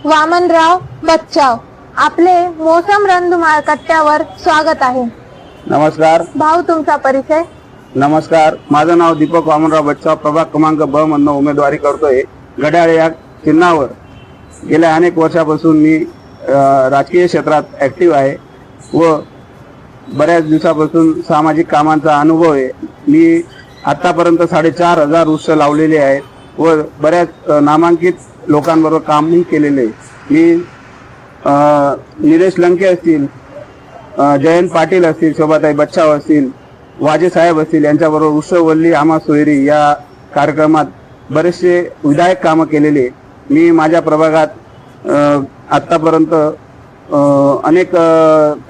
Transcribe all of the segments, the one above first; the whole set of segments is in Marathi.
वामनराव बच्चाव, आपले मोसम रणधुमाळ कट्ट्यावर स्वागत आहे। नमस्कार भाऊ, तुमचा परिचय? नमस्कार, माझं नाव दीपक वामनराव बच्चाव, प्रभाग क्रमांक ब मधून उमेदवारी करतोय। घड्याळ या चिन्हावर गेल्या अनेक वर्षापासून मी राजकीय क्षेत्रात ऍक्टिव्ह आहे व बऱ्याच दिवसापासून सामाजिक कामांचा अनुभव आहे। मी आतापर्यंत 4,500 वृक्ष लावलेले आहेत व बऱ्याच नामांकित लोकांबरोबर कामही केलेले आहे। मी निलेश लंके असतील, जयंत पाटील असतील, शोभाताई बच्चाव असतील, वाजे साहेब असतील यांच्याबरोबर वृक्षवल्ली आम्हा सोयरी या कार्यक्रमात बरेचसे विधायक कामं केलेले। मी माझ्या प्रभागात आतापर्यंत अनेक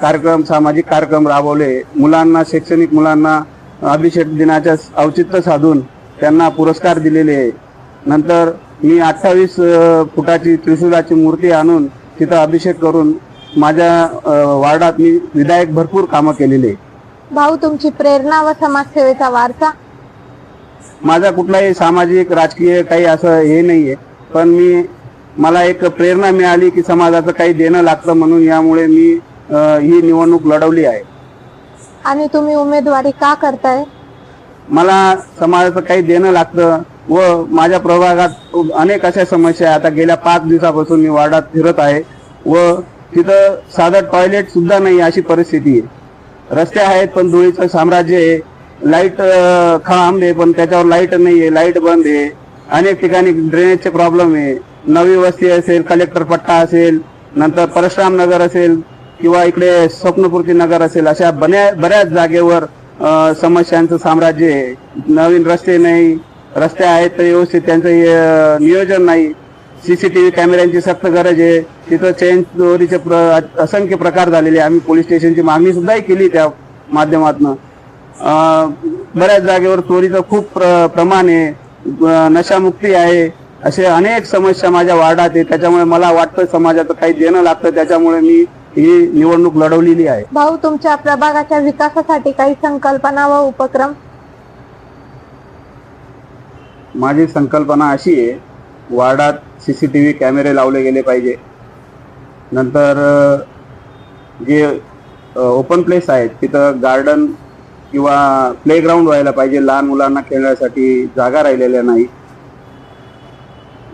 कार्यक्रम, सामाजिक कार्यक्रम राबवले। मुलांना, शैक्षणिक मुलांना अभिषेक दिनाच्या औचित्य साधून त्यांना पुरस्कार दिलेले आहे। नंतर मी 28 फुटाची त्रिशूलाची मूर्ती आणून तिथं अभिषेक करून माझ्या वार्डात मी विधायक भरपूर कामं केलेले। भाऊ, तुमची प्रेरणा व समाजसेवेचा वारसा? माझा कुठलाही सामाजिक राजकीय काही असं हे नाहीये, पण मला एक प्रेरणा मिळाली की समाजाचं काही देणं लागतं, म्हणून यामुळे मी ही निवडणूक लढवली आहे। आणि तुम्ही उमेदवारी का करताय? मला समाजाचं काही देणं लागतं व माझ्या प्रभागात अनेक अशा समस्या आता गेल्या 5 दिवसापासून मी वार्डात फिरत आहे व तिथं साधं टॉयलेट सुद्धा नाही अशी परिस्थिती आहे। रस्ते आहेत पण धुळीचं साम्राज्य आहे। लाईट खांब आहे पण त्याच्यावर लाईट नाही आहे, लाईट बंद आहे। अनेक ठिकाणी ड्रेनेजचे प्रॉब्लेम आहे। नवी वस्ती असेल, कलेक्टर पट्टा असेल, नंतर परशुराम नगर असेल किंवा इकडे स्वप्नपूर्ती नगर असेल, अशा बऱ्याच जागेवर समस्यांचं साम्राज्य आहे। नवीन रस्ते नाही, रस्ते आहेत तर व्यवस्थित त्यांचं नियोजन नाही। सीसीटीव्ही कॅमेऱ्यांची सक्त गरज आहे। तिथं चेन चोरीचे असंख्य प्रकार झालेले। आम्ही पोलीस स्टेशनची मागणी सुद्धा केली त्या माध्यमातून। बऱ्याच जागेवर चोरीचं खूप प्रमाण आहे, नशामुक्ती आहे, असे अनेक समस्या माझ्या वार्डात आहे। त्याच्यामुळे मला वाटतं समाजाचं काही देणं लागतं, त्याच्यामुळे मी ही निवडणूक लढवलेली आहे। भाऊ, तुमच्या प्रभागाच्या विकासासाठी काही संकल्पना व उपक्रम? माझी संकल्पना अशी आहे, वार्डात सीसीटीव्ही कॅमेरे लावले गेले पाहिजे। नंतर जे ओपन प्लेस आहेत तिथं गार्डन किंवा प्लेग्राऊंड व्हायला पाहिजे, लहान मुलांना खेळण्यासाठी जागा राहिलेल्या नाही।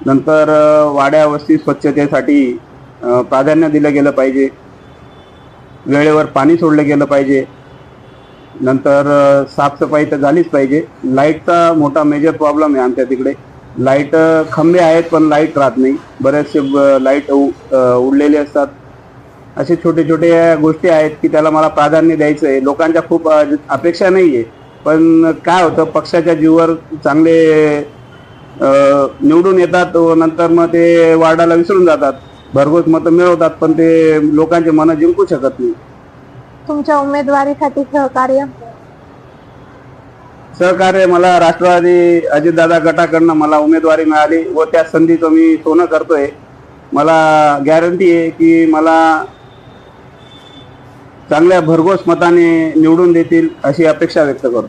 नंतर वाड्या वस्ती स्वच्छतेसाठी प्राधान्य दिलं गेलं पाहिजे। वेळेवर पाणी सोडलं गेलं पाहिजे। नंतर साफसफाई तर झालीच पाहिजे। लाईटचा मोठा मेजर प्रॉब्लेम आहे आमच्या तिकडे। लाईट खंबे आहेत पण लाईट राहत नाही, बरेचसे लाईट उडलेले असतात। असे छोटे छोटे गोष्टी आहेत की त्याला मला प्राधान्य द्यायचं आहे। लोकांच्या खूप अपेक्षा नाही आहे, पण काय होतं, पक्षाच्या जीवावर चांगले निवडून येतात व नंतर मग ते वार्डाला विसरून जातात, भरघोस मतं मिळवतात, पण ते लोकांचे मनं जिंकू शकत नाही। तुमच्या उमेदवारीसाठी सहकार्य मला राष्ट्रवादी अजितदादा गटाकडनं मला उमेदवारी मिळाली व त्या संधीचं मी सोनं करतोय। मला गॅरंटी आहे की मला चांगल्या भरघोस मताने निवडून देतील अशी अपेक्षा व्यक्त करतो।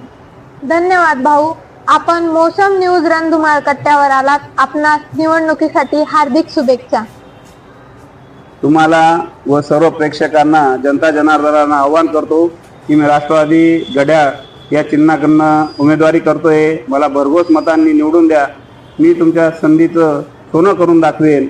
धन्यवाद भाऊ, आपण मोसम न्यूज रणधुमाळ कट्ट्यावर आलात। आपणास निवडणुकीसाठी हार्दिक शुभेच्छा। तुम्हाला व सर्व प्रेक्षकांना, जनता जनार्दनांना आवाहन करतो की मी राष्ट्रवादी घड्याळ या चिन्हाकडनं उमेदवारी करतोय। मला भरघोस मतांनी निवडून द्या। मी तुमच्या संधीचं सोनं करून दाखवेल।